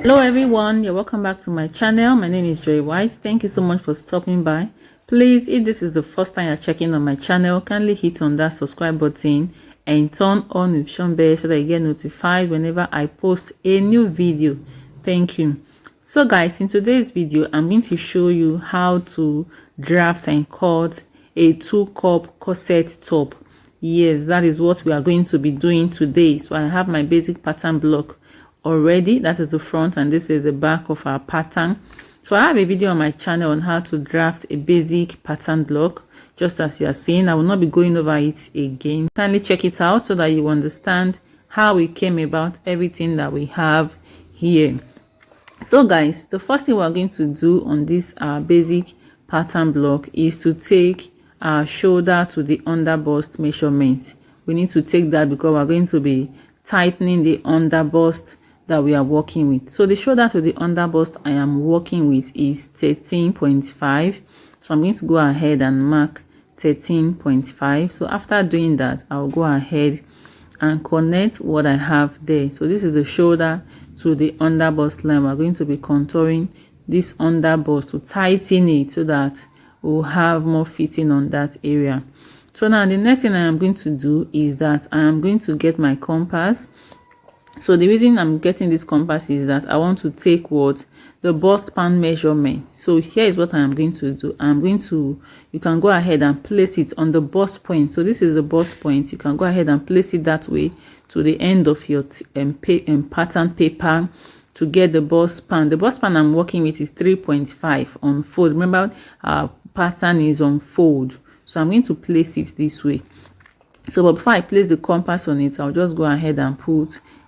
Hello everyone, you're welcome back to my channel. My name is Joy White. Thank you so much for stopping by. Please, if this is the first time you're checking on my channel, kindly hit on that subscribe button and turn on notification bell so that you get notified whenever I post a new video. Thank you. So guys, in today's video I'm going to show you how to draft and cut a 2-cup corset top. Yes, that is what we are going to be doing today. So I have my basic pattern block already. That is the front and this is the back of our pattern. So I have a video on my channel on how to draft a basic pattern block. Just as you are seeing, I will not be going over it again. Kindly check it out so that you understand how we came about everything that we have here. So guys, the first thing we're going to do on this basic pattern block is to take our shoulder to the under bust measurement. We need to take that because we're going to be tightening the under bust that we are working with. So the shoulder to the under bust I am working with is 13.5. So I'm going to go ahead and mark 13.5. So after doing that, I'll go ahead and connect what I have there. So this is the shoulder to the under bust line. We're going to be contouring this under bust to tighten it so that we'll have more fitting on that area. So now the next thing I am going to do is that I am going to get my compass. So the reason I'm getting this compass is that I want to take what the bust span measurement. So here is what I am going to do. You can go ahead and place it on the bust point. So this is the bust point. You can go ahead and place it that way to the end of your pattern paper to get the bust span. The bust span I'm working with is 3.5 on fold. Remember, our pattern is on fold. So I'm going to place it this way. So but before I place the compass on it, I'll just go ahead and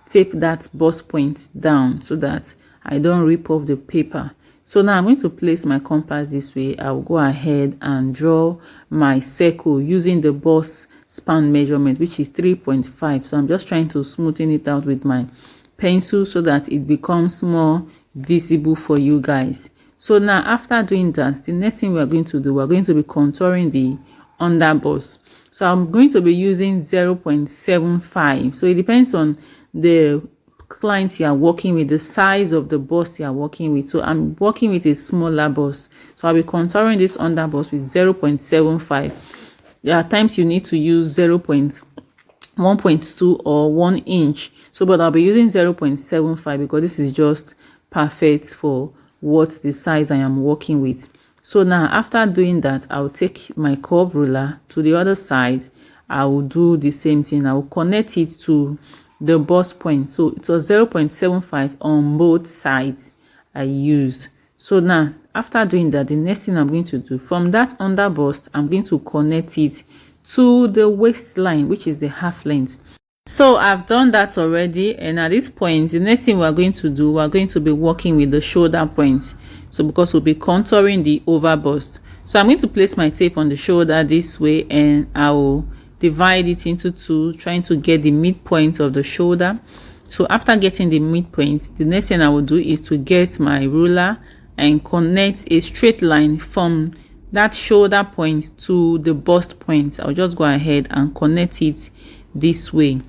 tape that bust point down so that I don't rip off the paper. So now I'm going to place my compass this way. I'll go ahead and draw my circle using the bust span measurement, which is 3.5. So I'm just trying to smoothen it out with my pencil so that it becomes more visible for you guys. So now after doing that, the next thing we're going to do, we're going to be contouring the under bust. So I'm going to be using 0.75. So it depends on the clients you are working with, the size of the bust you are working with. So I'm working with a smaller bust, so I'll be contouring this under bust with 0.75. There are times you need to use 1.2 or 1 inch. So but I'll be using 0.75 because this is just perfect for what the size I am working with. So now after doing that, I'll take my curve ruler to the other side. I will do the same thing. I will connect it to the bust point. So it was 0.75 on both sides I used. So now after doing that, the next thing I'm going to do, from that under bust, I'm going to connect it to the waistline, which is the half length. So I've done that already, and at this point the next thing we're going to do, we're going to be working with the shoulder point. So because we'll be contouring the over bust, so I'm going to place my tape on the shoulder this way, and I will divide it into two, trying to get the midpoint of the shoulder. So after getting the midpoint, the next thing I will do is to get my ruler and connect a straight line from that shoulder point to the bust point. I'll just go ahead and connect it this way.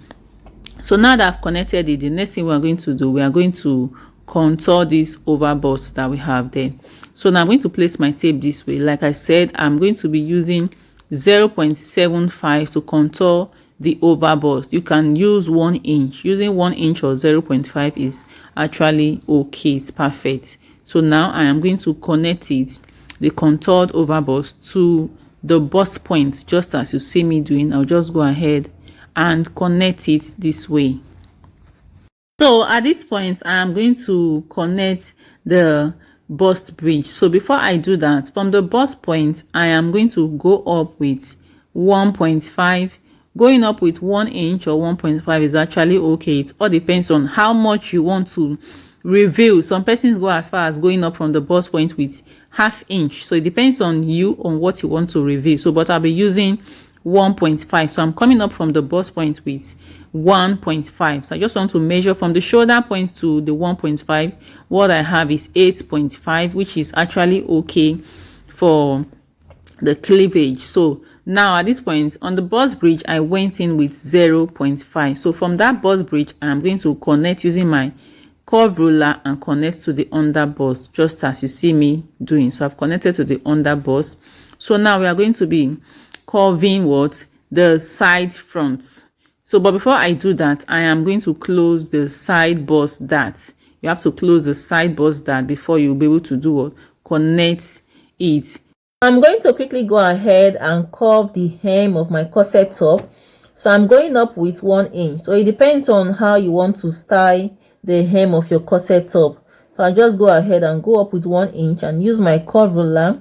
So now that I've connected it, the next thing we're going to do, we are going to contour this over bust that we have there. So now I'm going to place my tape this way. Like I said, I'm going to be using 0.75 to contour the over bust. You can use 1 inch. Using 1 inch or 0.5 is actually okay. It's perfect. So now I am going to connect it, the contoured over bust, to the bust point, just as you see me doing. I'll just go ahead and connect it this way. So at this point, I am going to connect the bust bridge. So before I do that, from the bust point, I am going to go up with 1.5. Going up with 1 inch or 1.5 is actually okay. It all depends on how much you want to reveal. Some persons go as far as going up from the bust point with ½ inch. So it depends on you, on what you want to reveal. So but I'll be using 1.5. So I'm coming up from the bust point with 1.5. So I just want to measure from the shoulder point to the 1.5. What I have is 8.5, which is actually okay for the cleavage. So now at this point on the bust bridge, I went in with 0.5. So from that bust bridge, I'm going to connect using my curve ruler and connect to the under bust, just as you see me doing. So I've connected to the under bust. So now we are going to be curving what? The side front. So but before I do that, I am going to close the side bust dart. You have to close the side bust dart before you'll be able to do what? Connect it. I'm going to quickly go ahead and curve the hem of my corset top. So I'm going up with 1 inch. So it depends on how you want to style the hem of your corset top. So I just go ahead and go up with 1 inch and use my curve ruler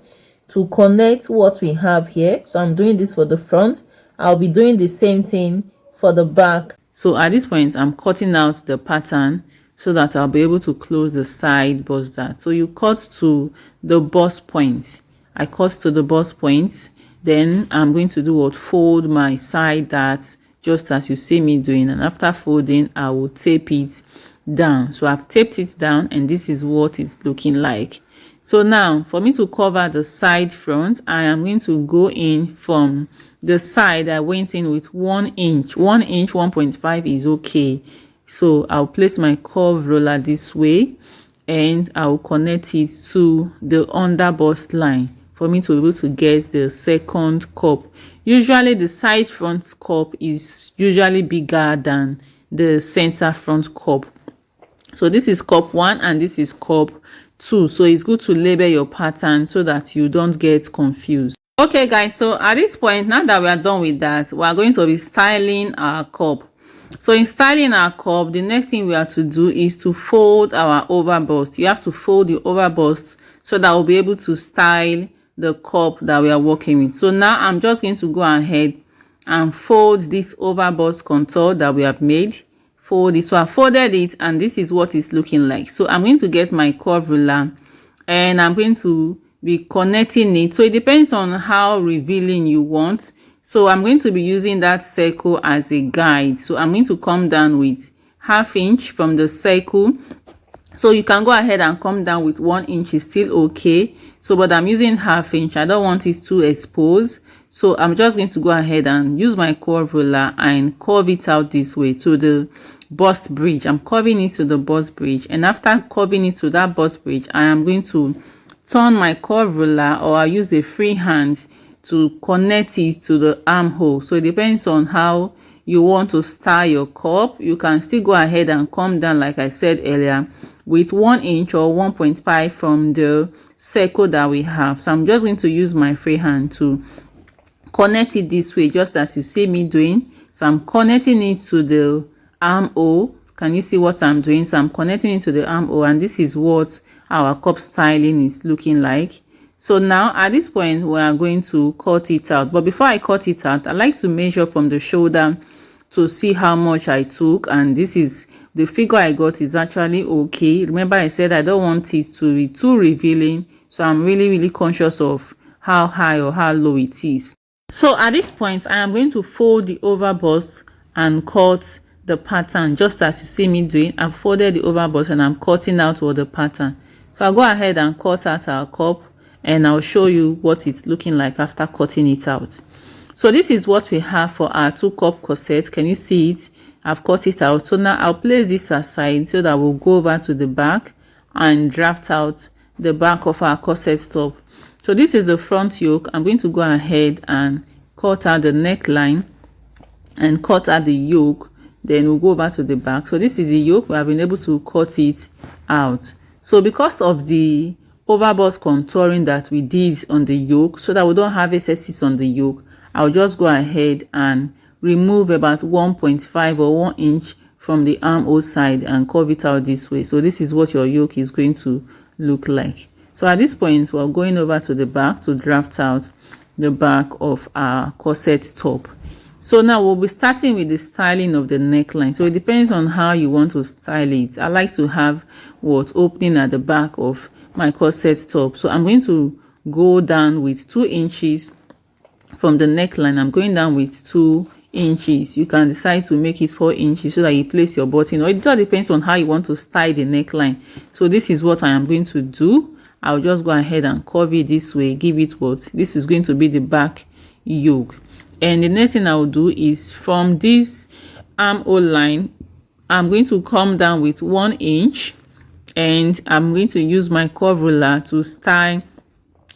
to connect what we have here. So I'm doing this for the front. I'll be doing the same thing for the back. So at this point, I'm cutting out the pattern so that I'll be able to close the side bust dart. So you cut to the bust point. I cut to the bust point. Then I'm going to do what? Fold my side dart just as you see me doing. And after folding, I will tape it down. So I've taped it down and this is what it's looking like. So now for me to cover the side front, I am going to go in from the side. I went in with 1 inch. 1 inch, 1.5 is okay. So I'll place my curve roller this way and I'll connect it to the under bust line for me to be able to get the second cup. Usually the side front cup is usually bigger than the center front cup. So this is cup 1 and this is cup 2. So it's good to label your pattern so that you don't get confused. Okay guys, so at this point, now that we are done with that, we are going to be styling our cup. So in styling our cup, the next thing we have to do is to fold our overbust. You have to fold the overbust so that we'll be able to style the cup that we are working with. So now I'm just going to go ahead and fold this overbust contour that we have made. Fold it. So I folded it and this is what it's looking like. So I'm going to get my curve ruler and I'm going to be connecting it. So it depends on how revealing you want. So I'm going to be using that circle as a guide. So I'm going to come down with 1/2 inch from the circle. So you can go ahead and come down with 1 inch, is still okay. So but I'm using 1/2 inch. I don't want it too exposed. So I'm just going to go ahead and use my curve ruler and curve it out this way to the bust bridge. I'm curving it to the bust bridge. And after curving it to that bust bridge, I am going to turn my curve ruler, or I use a free hand to connect it to the armhole. So it depends on how you want to style your cup. You can still go ahead and come down, like I said earlier, with 1 inch or 1.5 from the circle that we have. So I'm just going to use my free hand to connect it this way, just as you see me doing. So I'm connecting it to the armhole. Can you see what I'm doing? So I'm connecting it to the armhole, and this is what our cup styling is looking like. So now at this point, we are going to cut it out. But before I cut it out, I like to measure from the shoulder to see how much I took. And this is the figure I got is actually okay. Remember I said I don't want it to be too revealing. So I'm really conscious of how high or how low it is. So at this point, I am going to fold the overbust and cut the pattern just as you see me doing. I've folded the overbust and I'm cutting out all the pattern. So I'll go ahead and cut out our cup, and I'll show you what it's looking like after cutting it out. So this is what we have for our 2 cup corset. Can you see it? I've cut it out. So now I'll place this aside so that we'll go over to the back and draft out the back of our corset top. So this is the front yoke. I'm going to go ahead and cut out the neckline and cut out the yoke. Then we'll go over to the back. So this is the yoke. We have been able to cut it out. So because of the overbust contouring that we did on the yoke, so that we don't have excesses on the yoke, I'll just go ahead and remove about 1.5 or 1 inch from the armhole side and curve it out this way. So this is what your yoke is going to look like. So at this point, we're going over to the back to draft out the back of our corset top. So now we'll be starting with the styling of the neckline. So it depends on how you want to style it. I like to have what opening at the back of my corset top. So I'm going to go down with 2 inches from the neckline. I'm going down with 2 inches. You can decide to make it 4 inches so that you place your button, or it all depends on how you want to style the neckline. So this is what I am going to do. I'll just go ahead and curve it this way, give it what this is going to be the back yoke. And the next thing I'll do is from this armhole line, I'm going to come down with 1 inch and I'm going to use my curve ruler to style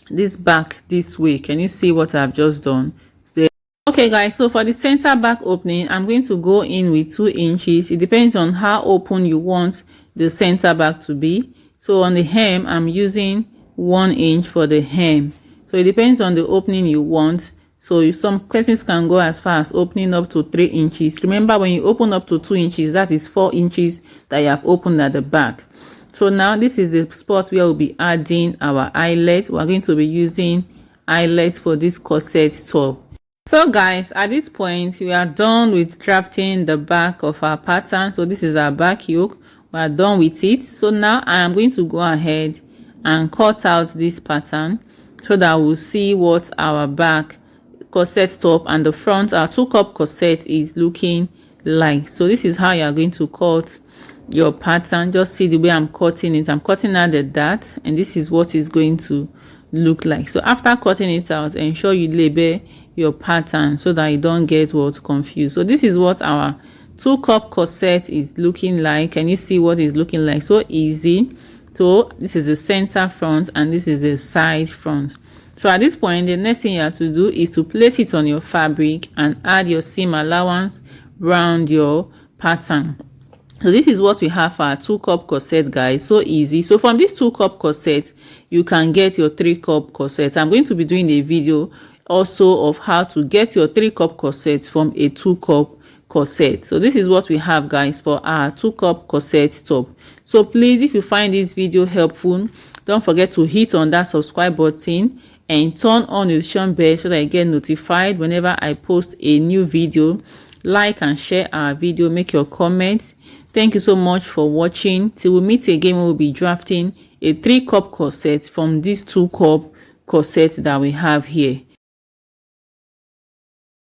this back this way. Can you see what I've just done there? Okay guys, so for the center back opening, I'm going to go in with 2 inches. It depends on how open you want the center back to be. So on the hem, I'm using 1 inch for the hem. So it depends on the opening you want. So some persons can go as far as opening up to 3 inches. Remember, when you open up to 2 inches, that is 4 inches that you have opened at the back. So now this is the spot where we'll be adding our eyelet. We're going to be using eyelet for this corset top. So guys, at this point we are done with drafting the back of our pattern. So this is our back yoke. We are done with it. So now I am going to go ahead and cut out this pattern so that we'll see what our back corset top and the front, our 2-cup corset, is looking like. So this is how you are going to cut your pattern. Just see the way I'm cutting it. I'm cutting out the dart, and this is what it's going to look like. So after cutting it out, ensure you label your pattern so that you don't get what confused. So this is what our 2-cup corset is looking like. Can you see what it's looking like? So easy. So this is the center front and this is the side front. So at this point, the next thing you have to do is to place it on your fabric and add your seam allowance around your pattern. So this is what we have for our 2-cup corset, guys. So easy. So from this 2-cup corset, you can get your 3-cup corset. I'm going to be doing a video also of how to get your 3-cup corset from a 2-cup corset. So this is what we have, guys, for our 2-cup corset top. So please, if you find this video helpful, don't forget to hit on that subscribe button and turn on the notification bell so that you get notified whenever I post a new video. Like and share our video, make your comments. Thank you so much for watching. Till we meet again, we will be drafting a 3-cup corset from this 2-cup corset that we have here.